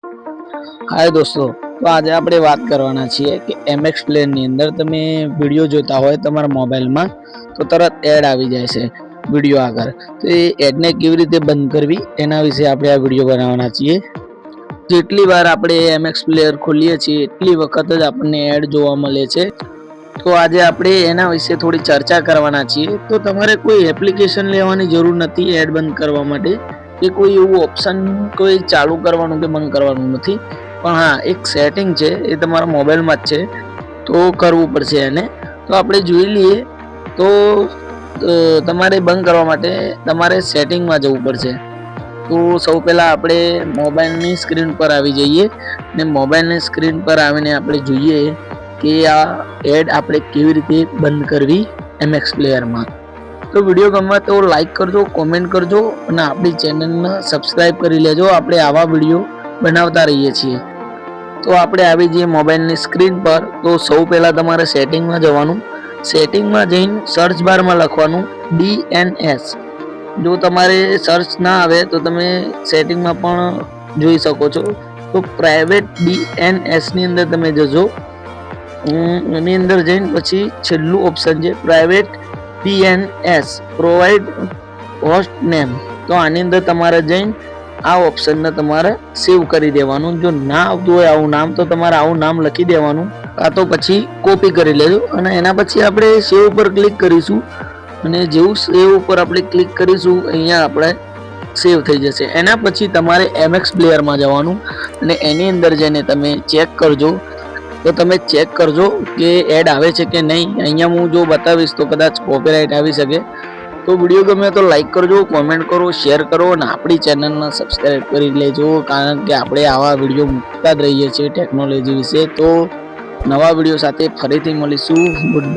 हाय दोस्तों, तो आज आप बात करवाना छे कि MX प्लेयर ની અંદર તમે વિડિયો જોતા હોય તમારા મોબાઈલમાં તો તરત એડ આવી જાય છે વિડિયો આગળ। તો એ એડ ને કેવી રીતે બંધ કરવી એના વિશે આપણે આ વિડિયો બનાવવાના છીએ। જેટલી વાર આપણે MX પ્લેયર ખોલીએ છીએ એટલી વખત જ આપણને એડ જોવા મળે છે। તો આજે આપણે એના વિશે થોડી ચર્ચા કરવાના છીએ। તો તમારે કોઈ એપ્લિકેશન લેવાની જરૂર નથી એડ બંધ કરવા માટે કે કોઈ એવું ઓપ્શન કોઈ ચાલુ કરવાનું કે બંધ કરવાનું નથી, પણ हाँ एक सेटिंग है ये तमारा मोबाइल में है तो करवू पड़शे एने। तो आपणे जोई लीए तो तमारे बंद करवा माटे तमारे सेटिंग में जवू पड़शे। तो सौ पहला आपणे मोबाइल नी स्क्रीन पर आवी जईए ने मोबाइल नी स्क्रीन पर आवीने आपणे जोईए कि आ एड आपणे केवी रीते बंद करवी MX प्लेयर में। तो विडियो गमे तो लाइक करजो, कॉमेंट करजो और आपणी चेनल ने सब्सक्राइब करी लेजो। आपणे आवा विडियो बनावता रहीए छीए। तो आपणे आवी जईए मोबाइल नी स्क्रीन पर। तो सौ पहला तमारे सेटिंग में जवानुं, सेटिंग में जईने सर्च बार में लखवानुं DNS। जो तमारे सर्च ना आवे तो तमे सेटिंग में पण जोई शको छो। तो प्राइवेट DNS नी अंदर तमे जजो, एनी अंदर जईने पछी छेल्लुं ऑप्शन छे private DNS provide host name. तो आनी अंदर तमारे जईने आ ऑप्शन ने तमारे सेव करी देवानुं। जो ना आवतुं होय आवुं नाम तो तमारे आवुं नाम लखी देवानुं, आ तो पछी कॉपी करी लेजो अने एना पछी आपणे सेव पर क्लिक करीशुं अने जेवुं सेव पर आपणे क्लिक करीशुं अहींया आपणे सेव थई जशे। एना पछी तमारे MX प्लेयर में जवानुं अने एनी अंदर जईने तमे चेक करजो। तो तमे चेक करजो कि एड आवे छे के नहीं। अहींया हूँ जो बतावीश तो कदाच कॉपीराइट आवी शके। तो वीडियो गमे तो लाइक करजो, कॉमेंट करो, शेर करो और अपनी चैनल ने सब्सक्राइब करी लेजो, कारण के आपणे आवा वीडियो मूकता ज रहीए छीए टेक्नोलॉजी विषे। तो नवा वीडियो साथे फरीथी मळीशुं। Good bye.